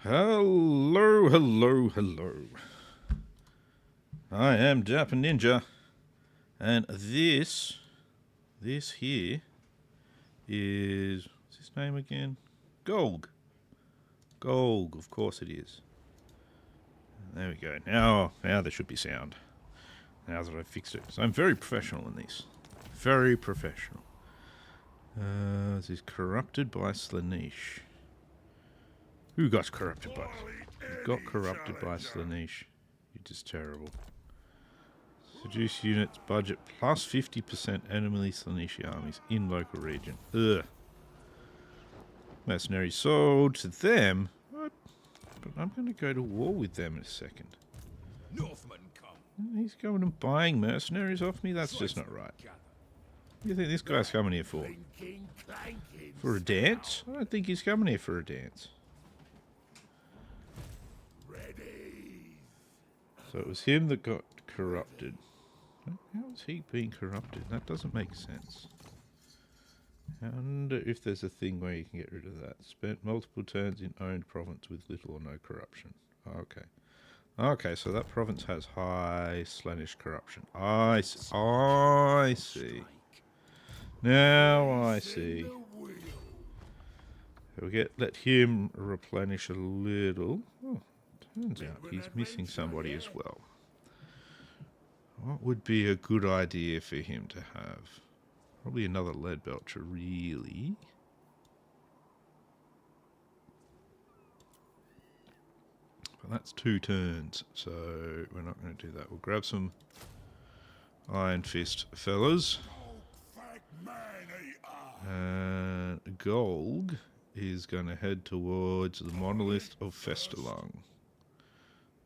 Hello, hello, hello. I am Japan Ninja, and this here is, what's his name again? Golg, of course it is. There we go. Now there should be sound. Now that I've fixed it. So I'm very professional in this. Very professional. This is corrupted by Slaanesh. Who got corrupted by? Who got corrupted by Slaanesh? You're just terrible. Seduce units budget plus 50% enemy Slaaneshi armies in local region. Ugh. Mercenaries sold to them. What? But I'm going to go to war with them in a second. Northmen come. He's going and buying mercenaries off me? That's just not right. What do you think this guy's coming here for? For a dance? I don't think he's coming here for a dance. So it was him that got corrupted. How is he being corrupted? That doesn't make sense. I wonder if there's a thing where you can get rid of that. Spent multiple turns in owned province with little or no corruption. Okay. Okay, so that province has high Slaanesh corruption. I see. Now I see. So we let him replenish a little. Oh, turns out he's missing somebody as well. What would be a good idea for him to have? Probably another lead belcher, really. But that's 2 turns, so we're not going to do that. We'll grab some Iron Fist fellas. And Golg is going to head towards the Monolith of Festalung.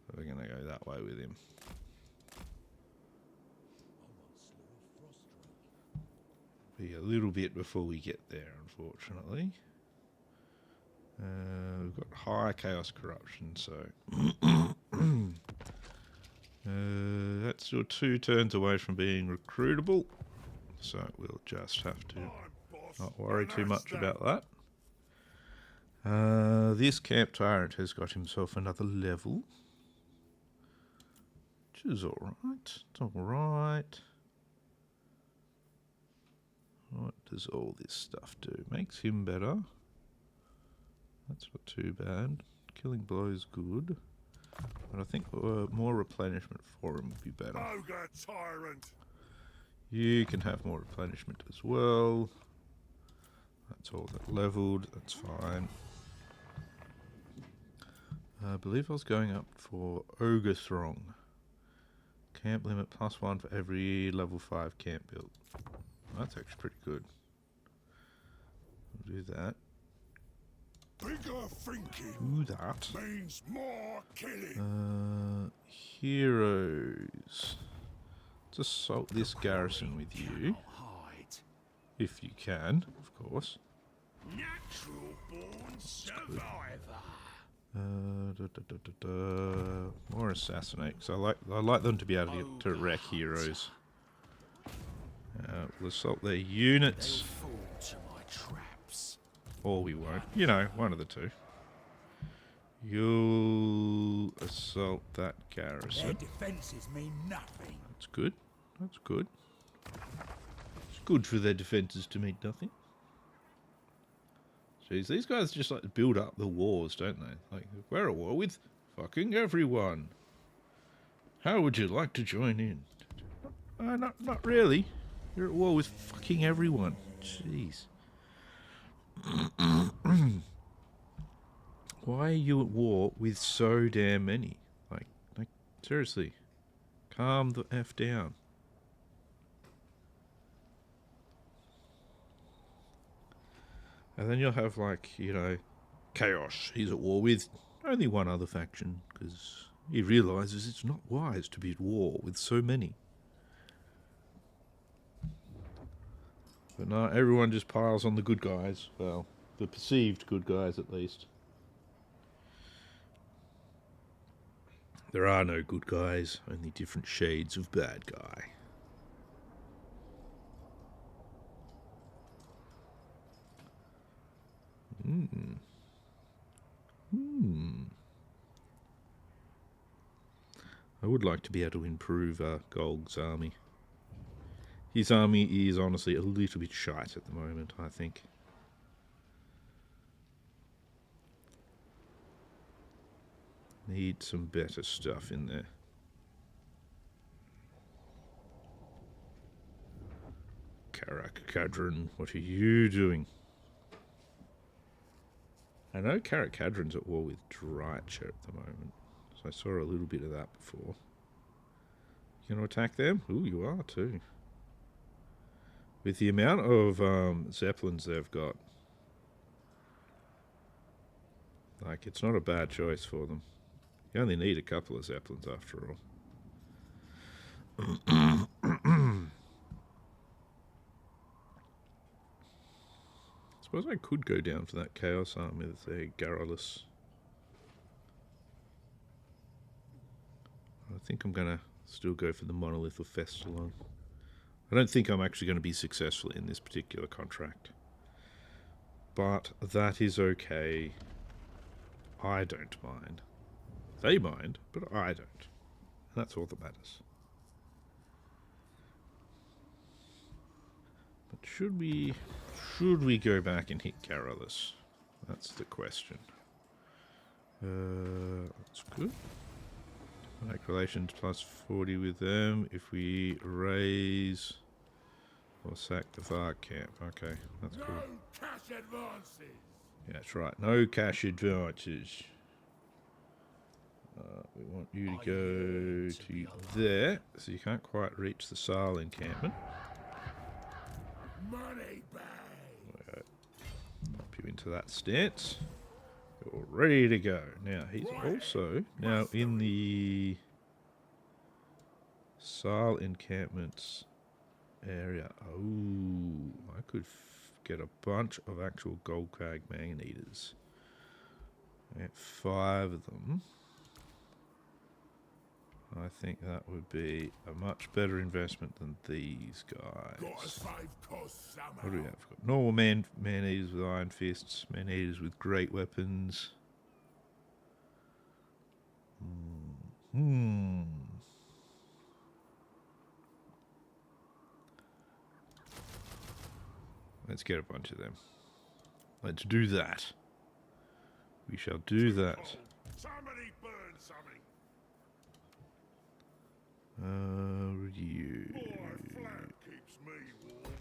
So we're going to go that way with him. Be a little bit before we get there, unfortunately. We've got high chaos corruption, so that's still 2 turns away from being recruitable. So we'll just have to not worry too much about that. This camp tyrant has got himself another level, which is alright. It's alright. What does all this stuff do? Makes him better. That's not too bad. Killing blow is good. But I think more replenishment for him would be better. Ogre tyrant. You can have more replenishment as well. That's all that leveled. That's fine. I believe I was going up for Ogre Throng. Camp limit +1 for every level 5 camp build. That's actually pretty good. We'll do that. Bigger thinking Do that. means more killing. Heroes. Let's assault this garrison with you. If you can, of course. Natural born survivor. More assassinate, because I like them to be able to wreck heroes. We'll assault their units. Or we won't. You know, one of the two. You'll assault that garrison. Their defenses mean nothing. That's good. That's good. It's good for their defences to mean nothing. Jeez, these guys just like to build up the wars, don't they? Like, we're at war with fucking everyone. How would you like to join in? Not really. You're at war with fucking everyone. Jeez. Why are you at war with so damn many? Like seriously. Calm the F down. And then you'll have, like, you know, Chaos. He's at war with only one other faction, because he realises it's not wise to be at war with so many. But no, everyone just piles on the good guys. Well, the perceived good guys, at least. There are no good guys, only different shades of bad guy. I would like to be able to improve Golg's army. His army is honestly a little bit shite at the moment, I think. Need some better stuff in there. Karak Kadron, what are you doing? I know Karak Kadron's at war with Drycha at the moment, so I saw a little bit of that before. You gonna attack them? Ooh, you are too. With the amount of Zeppelins they've got, like, it's not a bad choice for them. You only need a couple of Zeppelins after all. Suppose I could go down for that Chaos Army with a Garrulus. I think I'm going to still go for the Monolith of Festalon. I don't think I'm actually going to be successful in this particular contract. But that is okay. I don't mind. They mind, but I don't. And that's all that matters. But should we go back and hit Garrulus? That's the question. That's good. Like relations plus 40 with them. If we raise or sack the Varg camp. Okay, that's cool. No cash advances. Yeah, that's right. No cash advances. We want you to go to there, so you can't quite reach the Sal encampment. Money bag. Pop you into that stance. You're ready to go. Now, he's also now in the Sal encampments area. Oh, I could get a bunch of actual Golgfag Maneaters. Get 5 of them. I think that would be a much better investment than these guys. Gotta save costs somehow. What do we have? We've got normal man-eaters with iron fists, man-eaters with great weapons. Let's get a bunch of them. Let's do that. We shall do that. Somebody burn something. You. More flat keeps me warm.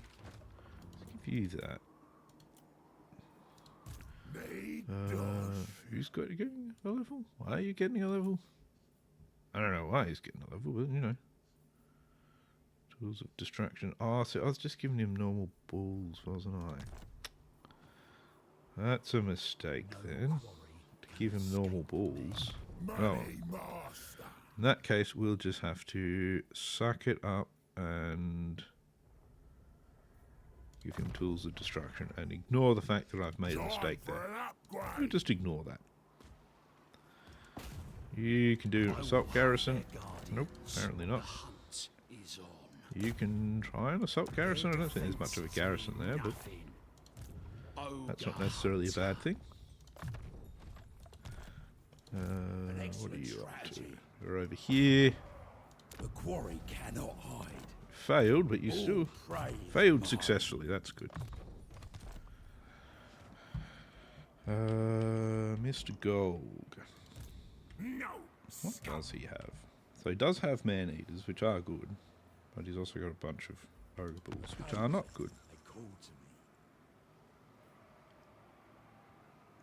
Let's give you that. Need Who's getting a level? Why are you getting a level? I don't know why he's getting a level, but you know. Tools of distraction. Oh, so I was just giving him normal balls, wasn't I? That's a mistake then. To give him normal balls. Oh. master. In that case, we'll just have to suck it up and give him tools of destruction and ignore the fact that I've made a mistake there. We'll just ignore that. You can do assault garrison. Nope, apparently not. You can try an assault garrison. I don't think there's much of a garrison there, but that's not necessarily a bad thing. What are you up to? We're over here. The quarry cannot hide. Failed, but you still failed successfully. That's good. Mr. Golg. No. What does he have? So he does have man-eaters, which are good. But he's also got a bunch of ogre bulls, which are not good.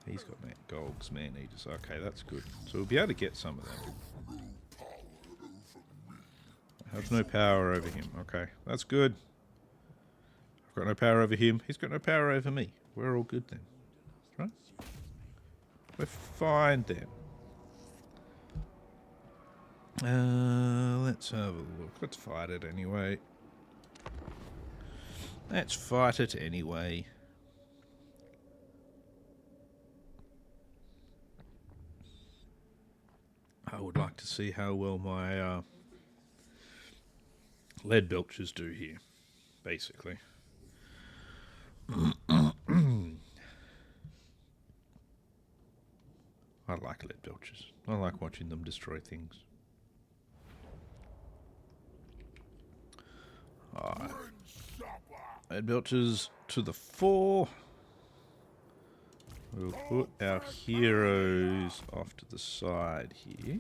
He's got Golg's man-eaters. Okay, that's good. So we'll be able to get some of them. I have no power over him. Okay, that's good. I've got no power over him. He's got no power over me. We're all good then. Right? We're fine then. Let's have a look. Let's fight it anyway. Let's fight it anyway. I would like to see how well my lead belchers do here, basically. I like lead belchers. I like watching them destroy things. Alright. Head belchers to the fore. We'll put our heroes off to the side here.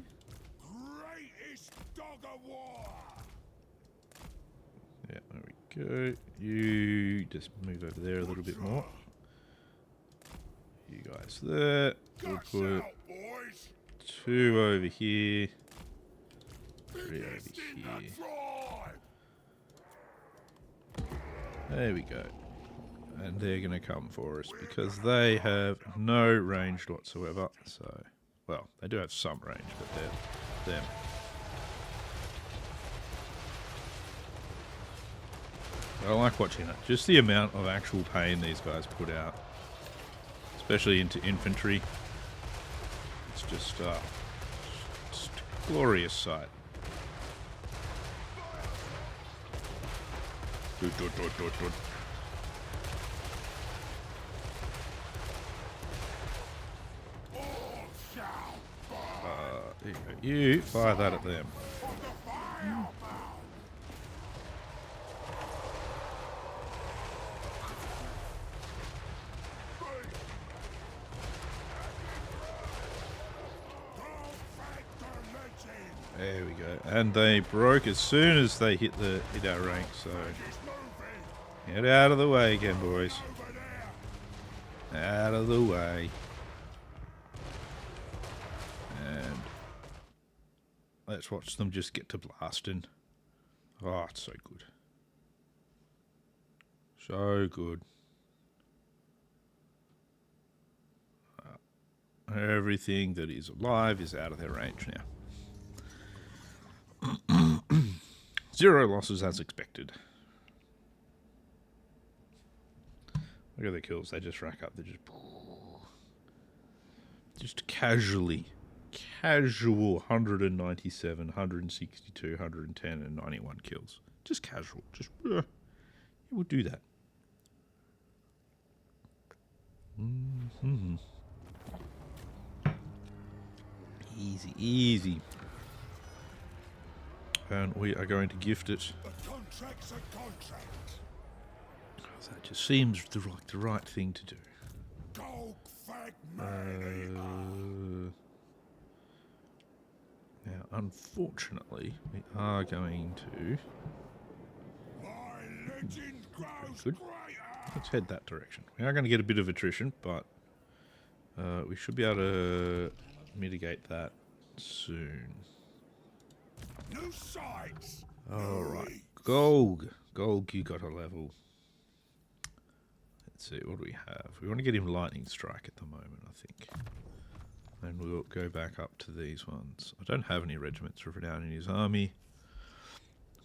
Greatest dog of war. Yeah, there we go. You just move over there a little bit more. You guys there. We'll Guts put out, boys. 2 over here. 3 over Biggest in here. the tribe. There we go. And they're going to come for us because they have no range whatsoever. So, well, they do have some range, but they're them. I like watching it. Just the amount of actual pain these guys put out, especially into infantry. It's just a glorious sight. There you go. You fire that at them. There we go. And they broke as soon as they hit our rank, so get out of the way again, boys. Out of the way. And let's watch them just get to blasting. Oh, it's so good. So good. Everything that is alive is out of their range now. 0 losses as expected. Look at the kills. They just rack up. They just casual 197, 162, 110, and 91 kills. Just casual. Just it would do that. Mm-hmm. Easy, easy. And we are going to gift it. The contract's a contract. That just seems like the right thing to do. Golgfag Maneater. Now, unfortunately, we are going to... My legend grows Good. greater. Let's head that direction. We are going to get a bit of attrition, but we should be able to mitigate that soon. New sights. Alright. Golg, you got a level. Let's see, what do we have? We want to get him lightning strike at the moment, I think. And we'll go back up to these ones. I don't have any regiments written down in his army.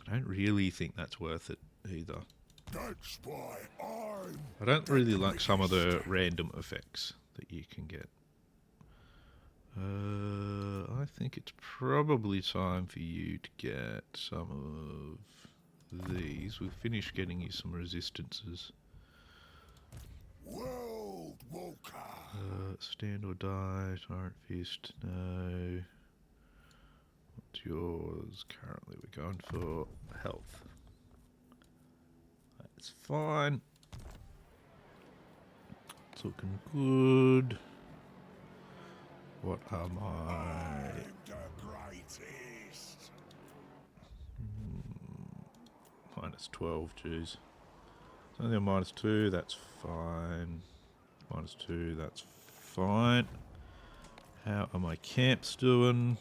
I don't really think that's worth it either. That's why I'm... I don't really like some of the random effects that you can get. I think it's probably time for you to get some of these. We've finished getting you some resistances. World Walker. Stand or die, Tyrant Fist, no. What's yours? Currently we're going for health. That's fine. It's looking good. What am I? I'm the greatest. Minus 12, jeez. It's only a minus 2, that's fine. Minus 2, that's fine. How are my camps doing?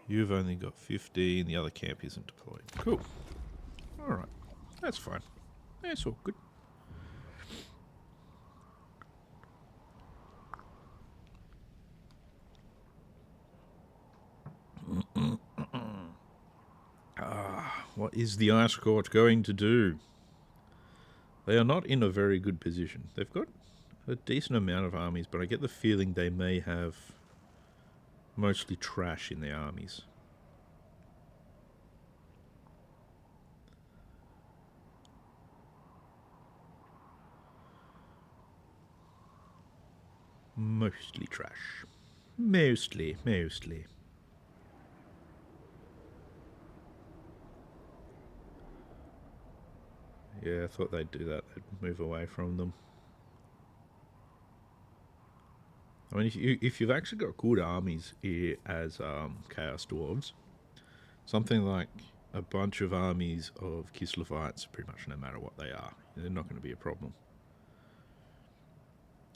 You've only got 15, the other camp isn't deployed. Cool. Alright, that's fine. That's all good. What is the Ice Court going to do? They are not in a very good position. They've got a decent amount of armies, but I get the feeling they may have mostly trash in their armies. Mostly trash. Mostly. Yeah, I thought they'd do that. They'd move away from them. I mean, if you've actually got good armies here as Chaos Dwarves, something like a bunch of armies of Kislevites, pretty much no matter what they are, they're not going to be a problem.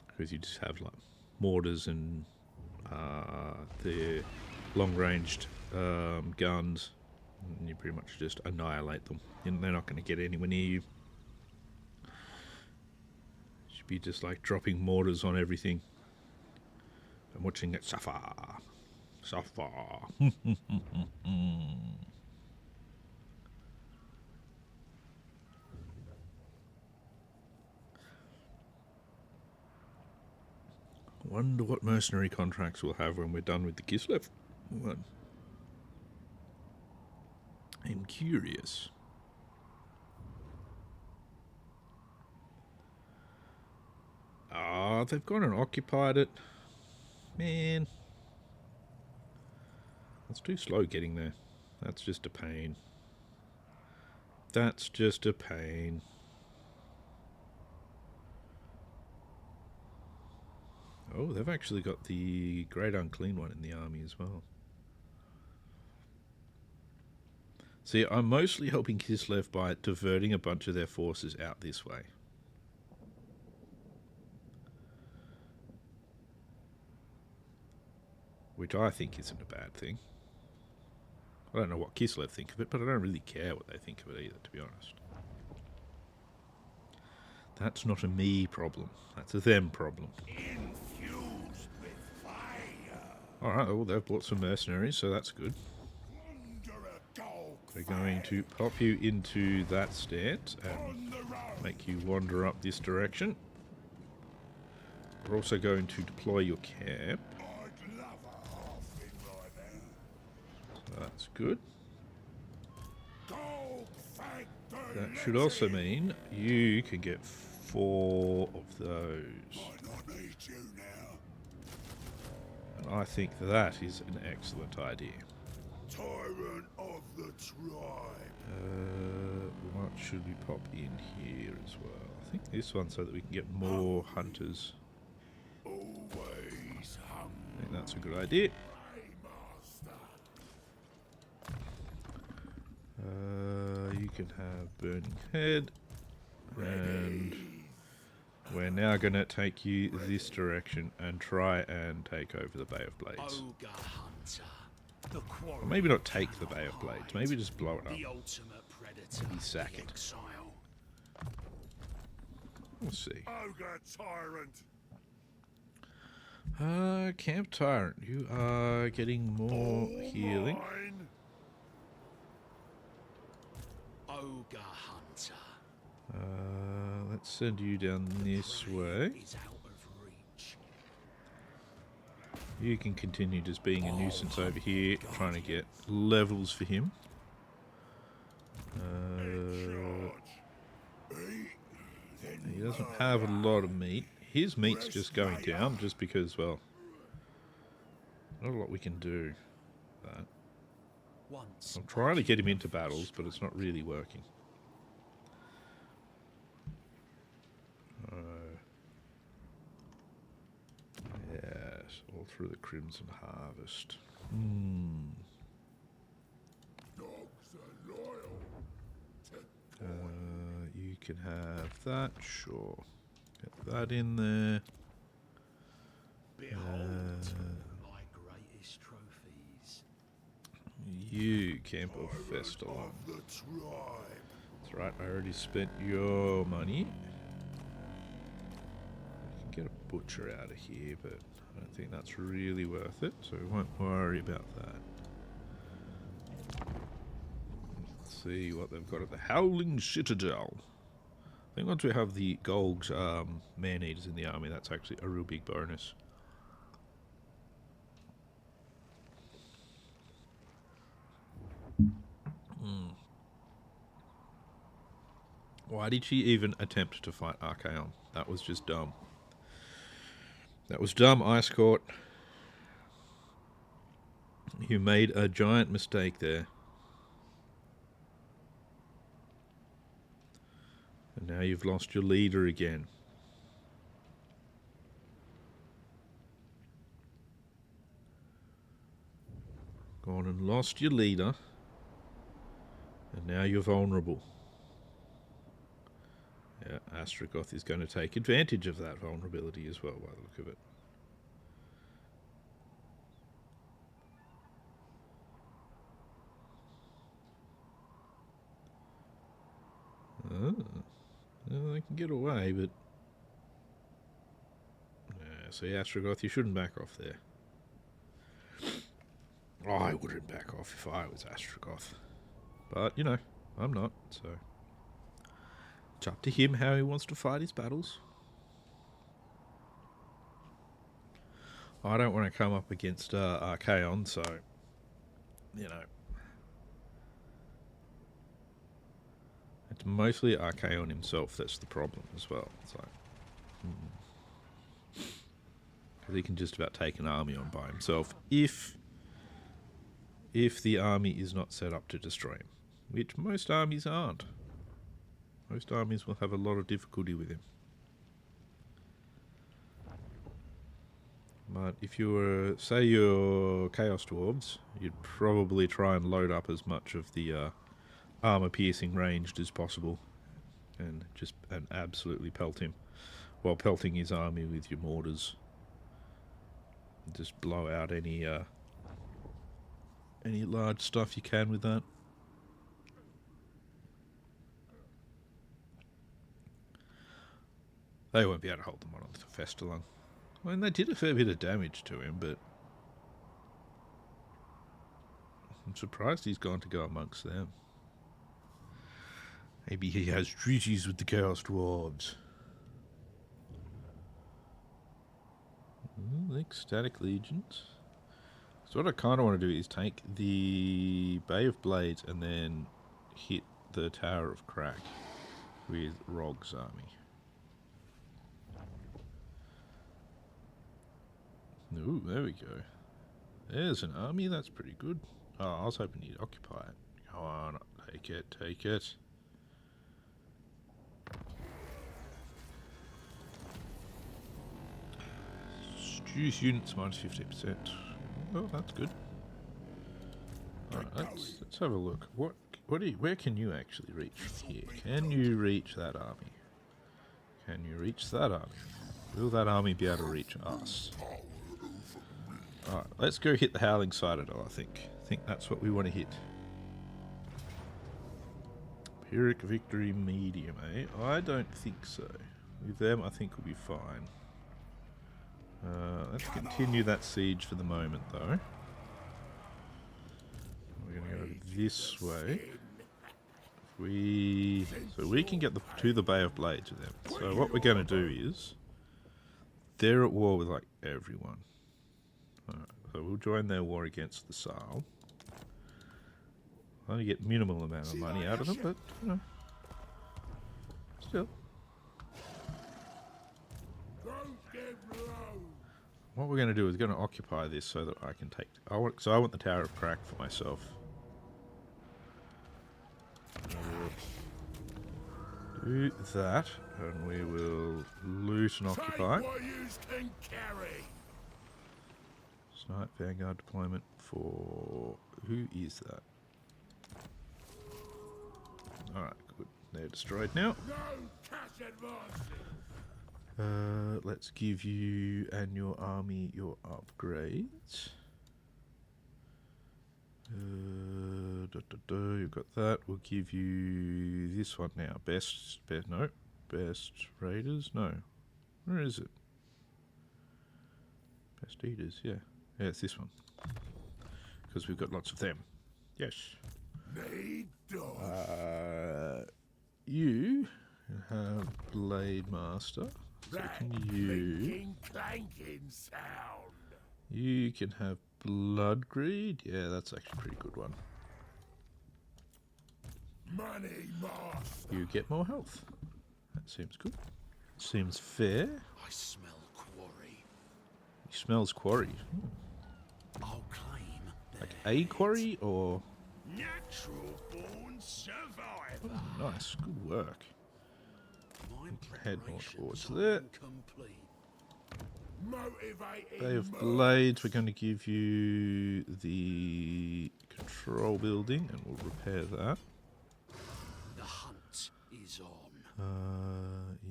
Because you just have like mortars and their long-ranged guns, and you pretty much just annihilate them. And they're not going to get anywhere near you. Should be just like dropping mortars on everything. I'm watching it suffer. Suffer. Wonder what mercenary contracts we'll have when we're done with the Kislev one. I'm curious. Ah, they've gone and occupied it. Man. It's too slow getting there. That's just a pain. That's just a pain. Oh, they've actually got the Great Unclean One in the army as well. See, I'm mostly helping Kislev by diverting a bunch of their forces out this way. Which I think isn't a bad thing. I don't know what Kislev think of it, but I don't really care what they think of it either, to be honest. That's not a me problem. That's a them problem. Infused with fire. Alright, well, they've brought some mercenaries, so that's good. Under a Golgfag. We're going to pop you into that stance and On the road. make you wander up this direction. We're also going to deploy your camp. I'd love a half-thing like that. So that's good. Golgfag That should also mean you can get 4 of those. Might not need you now. And I think that is an excellent idea. Tyrant of the tribe. What should we pop in here as well? I think this one so that we can get more hunters. Always hungry, I think that's a good idea. master. You can have Burning Head. And we're now going to take you this direction and try and take over the Bay of Blades. Ogre Hunter, the quarry Or maybe not take the Bay of Blades, maybe just blow it the up. ultimate predator, Maybe sack the it. exile. We'll see. Ogre tyrant. Camp Tyrant, you are getting more healing. Mine. Ogre Hunter Let's send you down this way. is out of reach. You can continue just being a nuisance over here, trying to get levels for him. He doesn't have a lot of meat. His meat's just going down just because, well, not a lot we can do. But Once I'm trying to get him into battles, but it's not really working. Yes, all through the Crimson Harvest. Dogs are loyal. You can have that, sure. Get that in there. behold my greatest trophies. You, Camp of Festalon. The tribe. That's right, I already spent your money. I can get a butcher out of here, but I don't think that's really worth it, so we won't worry about that. Let's see what they've got at the Howling Citadel. I think once we have the Golg's man-eaters in the army, that's actually a real big bonus. Why did she even attempt to fight Archaon? That was just dumb. That was dumb, Ice Court. You made a giant mistake there. And now you've lost your leader again. Gone and lost your leader. And now you're vulnerable. Yeah, Astragoth is going to take advantage of that vulnerability as well, by the look of it. Well, they can get away, but... see, Astragoth, you shouldn't back off there. I wouldn't back off if I was Astragoth. But, you know, I'm not, so... It's up to him how he wants to fight his battles. I don't want to come up against Archaon, so... You know... It's mostly Archaon himself that's the problem as well. It's like... Because he can just about take an army on by himself if the army is not set up to destroy him. Which most armies aren't. Most armies will have a lot of difficulty with him. But if you were, say you're Chaos Dwarves, you'd probably try and load up as much of the armor-piercing ranged as possible. And absolutely pelt him. While pelting his army with your mortars. Just blow out any large stuff you can with that. They won't be able to hold them on the Festalung. I mean, they did a fair bit of damage to him, but I'm surprised he's gone to go amongst them. Maybe he has treaties with the Chaos Dwarves. Ecstatic Legions. So what I kind of want to do is take the Bay of Blades and then hit the Tower of Crack with Rog's army. Ooh, there we go. There's an army, that's pretty good. Oh, I was hoping you'd occupy it. Go on, take it, take it. Reduce units minus 50%. Oh, that's good. Alright, let's have a look. Where can you actually reach from here? Can you reach that army? Can you reach that army? Will that army be able to reach us? Alright, let's go hit the Howling Citadel, I think. I think that's what we want to hit. Pyrrhic Victory Medium, eh? I don't think so. With them, I think we'll be fine. Let's continue that siege for the moment, though. We're going to go this way. So we can get to the Bay of Blades with them. So what we're going to do is... They're at war with, like, everyone. Alright, so we'll join their war against the Saal. Only get minimal amount of money out of them, but, you know. Still. What we're going to do is going to occupy this so that I can take... I want the Tower of Crack for myself. Do that, and we will loot and occupy. Snipe Vanguard deployment for... Who is that? Alright, good. They're destroyed now. Let's give you and your army your upgrades. You've got that. We'll give you this one now. Best raiders. No, where is it? Best eaters. Yeah, it's this one. Because we've got lots of them. Yes. You have Blade Master. So you can have Blood Greed. Yeah, that's actually a pretty good one. Money master. You get more health. That seems good. Seems fair. I smell quarry. He smells quarry. I'll claim Like a quarry or... Natural born survivor. Oh, nice. Good work. head more towards Preparations are there. incomplete. Motivated Bay of mercs. Blades, we're going to give you the control building, and we'll repair that. The hunt is on.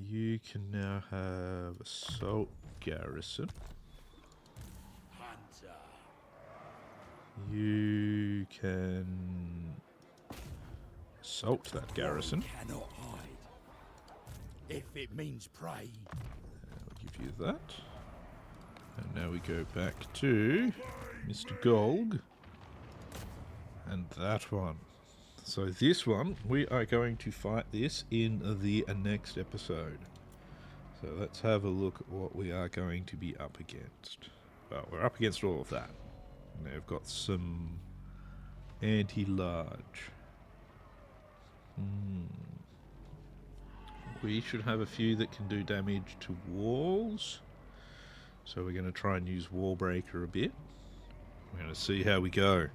You can now have Assault Garrison. Hunter. You can assault that garrison. Cannot hide. If it means prey. I'll give you that. And now we go back to Mr. Golg. And that one. So this one, we are going to fight this in the next episode. So let's have a look at what we are going to be up against. Well, we're up against all of that. And they've got some anti-large. We should have a few that can do damage to walls. So we're going to try and use Wall Breaker a bit. We're going to see how we go.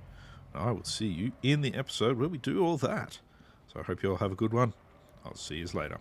I will see you in the episode where we do all that. So I hope you all have a good one. I'll see you later.